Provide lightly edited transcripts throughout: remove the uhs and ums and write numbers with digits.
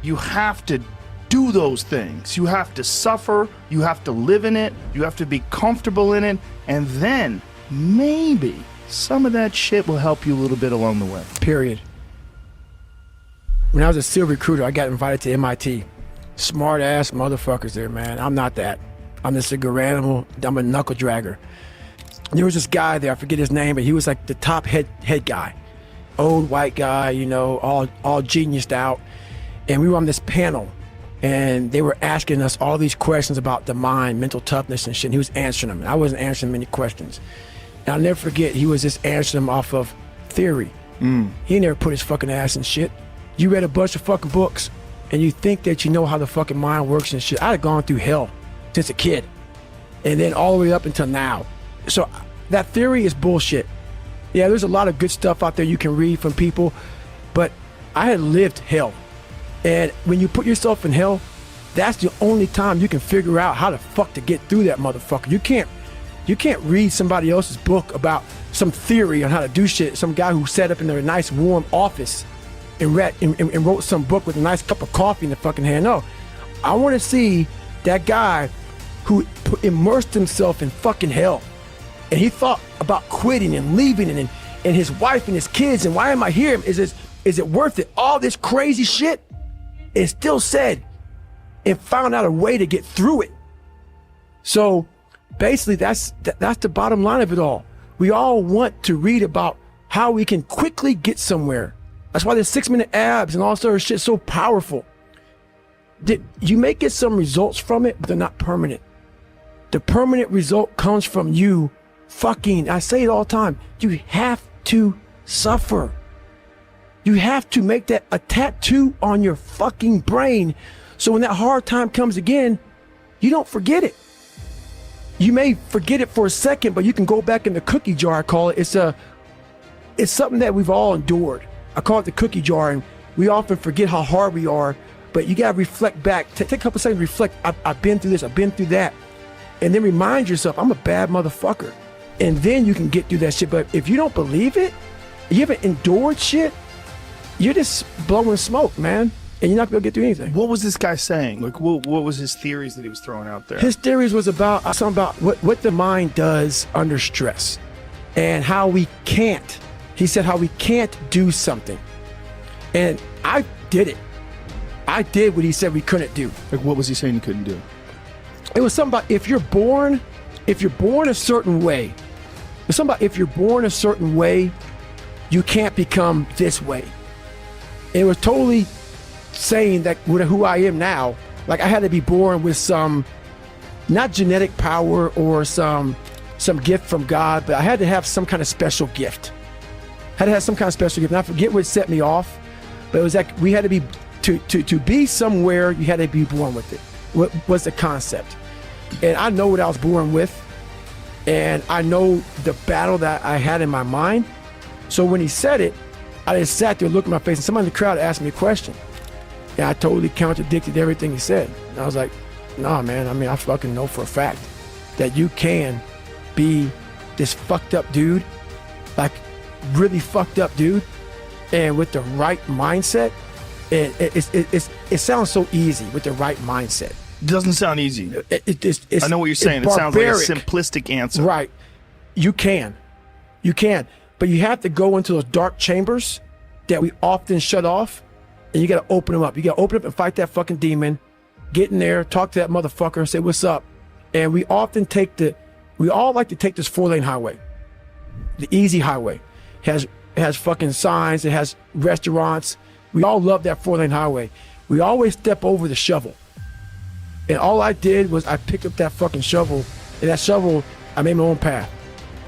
You have to do those things. You have to suffer. You have to live in it. You have to be comfortable in it. And then maybe some of that shit will help you a little bit along the way. Period. When I was a SEAL recruiter, I got invited to MIT. Smart ass motherfuckers there, man. I'm not that. I'm just a good animal. I'm a knuckle dragger. There was this guy there, I forget his name, but he was like the top head guy. Old white guy, you know, all geniused out. And we were on this panel, and they were asking us all these questions about the mind, mental toughness and shit. And he was answering them. And I wasn't answering many questions. And I'll never forget, he was just answering them off of theory. He never put his fucking ass in shit. You read a bunch of fucking books, and you think that you know how the fucking mind works and shit. I had gone through hell since a kid, and then all the way up until now. So that theory is bullshit. Yeah, there's a lot of good stuff out there you can read from people, but I had lived hell. And when you put yourself in hell, that's the only time you can figure out how the fuck to get through that motherfucker. You can't read somebody else's book about some theory on how to do shit. Some guy who sat up in a nice warm office and wrote some book with a nice cup of coffee in the fucking hand. No, I want to see that guy who immersed himself in fucking hell, and he thought about quitting and leaving, and his wife and his kids, and why am I here? Is it worth it? All this crazy shit, and still said and found out a way to get through it. So basically, that's the bottom line of it all. We all want to read about how we can quickly get somewhere. That's why the 6-minute abs and all sort of shit is so powerful. You may get some results from it, but they're not permanent. The permanent result comes from you fucking, I say it all the time, you have to suffer. You have to make that a tattoo on your fucking brain, so when that hard time comes again, you don't forget it. You may forget it for a second, but you can go back in the cookie jar, I call it. It's something that we've all endured. I call it the cookie jar, and we often forget how hard we are, but you gotta reflect back. Take a couple seconds, reflect. I've been through this, I've been through that. And then remind yourself, I'm a bad motherfucker. And then you can get through that shit. But if you don't believe it, you haven't endured shit, you're just blowing smoke, man. And you're not gonna get through anything. What was this guy saying? Like, what was his theories that he was throwing out there? His theories was about something about what the mind does under stress, and how we can't. He said how we can't do something. And I did it. I did what he said we couldn't do. Like, what was he saying you couldn't do? It was something about if you're born a certain way, it's something about if you're born a certain way, you can't become this way. It was totally saying that with who I am now, like I had to be born with some, not genetic power or some gift from God, but I had to have some kind of special gift. Had to have some kind of special gift. And I forget what set me off, but it was like we had to be, to be somewhere, you had to be born with it. What was the concept? And I know what I was born with, and I know the battle that I had in my mind. So when he said it, I just sat there, looked in my face, and somebody in the crowd asked me a question. And I totally contradicted everything he said. And I was like, nah, man, I mean, I fucking know for a fact that you can be this fucked up dude, like really fucked up dude, and with the right mindset, it sounds so easy with the right mindset. It doesn't sound easy. It's, I know what you're saying. It sounds like a simplistic answer. Right. You can. But you have to go into those dark chambers that we often shut off, and you got to open them up. You got to open up and fight that fucking demon. Get in there, talk to that motherfucker, and say, what's up? And we all like to take this 4-lane highway. The easy highway. It has fucking signs. It has restaurants. We all love that 4-lane highway. We always step over the shovel. And all I did was I picked up that fucking shovel, and that shovel, I made my own path.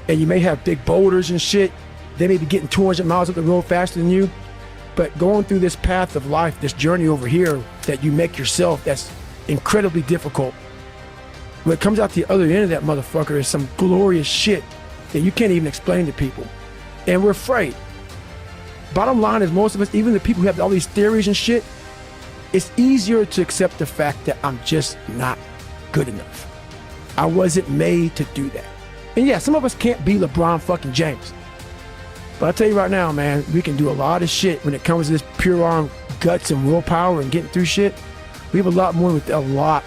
And you may have big boulders and shit. They may be getting 200 miles up the road faster than you. But going through this path of life, this journey over here that you make yourself, that's incredibly difficult. What comes out the other end of that motherfucker is some glorious shit that you can't even explain to people. And we're afraid. Bottom line is, most of us, even the people who have all these theories and shit, it's easier to accept the fact that I'm just not good enough. I wasn't made to do that. And yeah, some of us can't be LeBron fucking James. But I tell you right now, man, we can do a lot of shit when it comes to this pure arm guts and willpower and getting through shit. We have a lot more than what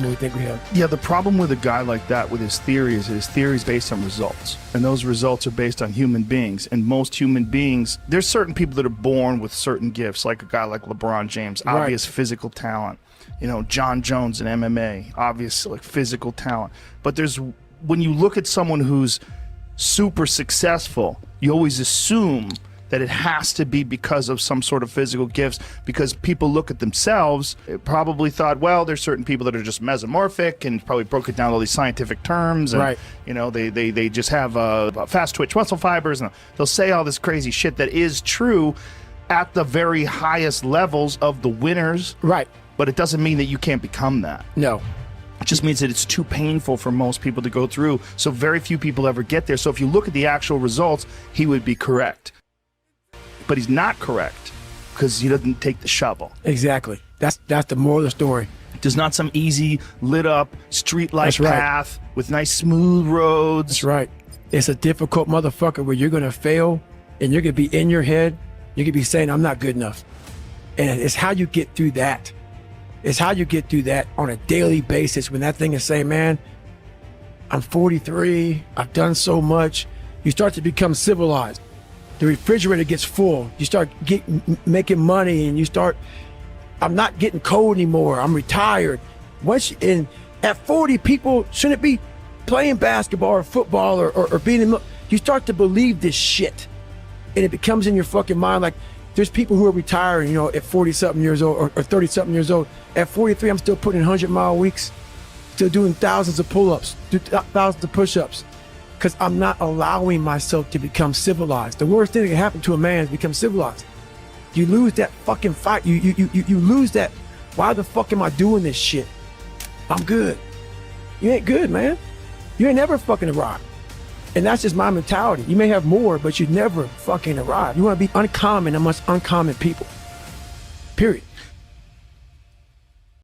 we think we have. Yeah, the problem with a guy like that with his theory is his theory is based on results. And those results are based on human beings. And most human beings, there's certain people that are born with certain gifts, like a guy like LeBron James, obvious physical talent. You know, John Jones in MMA, obvious like physical talent. But when you look at someone who's super successful, you always assume that it has to be because of some sort of physical gifts, because people look at themselves, probably thought, well, there's certain people that are just mesomorphic, and probably broke it down to all these scientific terms, and you know, they just have fast twitch muscle fibers, and they'll say all this crazy shit that is true at the very highest levels of the winners, but it doesn't mean that you can't become that. No. It just means that it's too painful for most people to go through, so very few people ever get there. So if you look at the actual results, he would be correct. But he's not correct because he doesn't take the shovel. Exactly. That's the moral of the story. There's not some easy, lit up, street-like path with nice, smooth roads. That's right. It's a difficult motherfucker where you're going to fail and you're going to be in your head. You're going to be saying, I'm not good enough. And it's how you get through that. It's how you get through that on a daily basis when that thing is saying, man, I'm 43. I've done so much. You start to become civilized. The refrigerator gets full. You start making money, and you start, I'm not getting cold anymore. I'm retired. At 40, people shouldn't be playing basketball or football or being in, you start to believe this shit. And it becomes in your fucking mind like, there's people who are retiring, you know, at 40-something years old or 30-something years old. At 43, I'm still putting in 100-mile weeks, still doing thousands of pull-ups, thousands of push-ups. Because I'm not allowing myself to become civilized. The worst thing that can happen to a man is become civilized. You lose that fucking fight. You lose that. Why the fuck am I doing this shit? I'm good. You ain't good, man. You ain't never fucking arrived. And that's just my mentality. You may have more, but you never fucking arrive. You want to be uncommon amongst uncommon people. Period.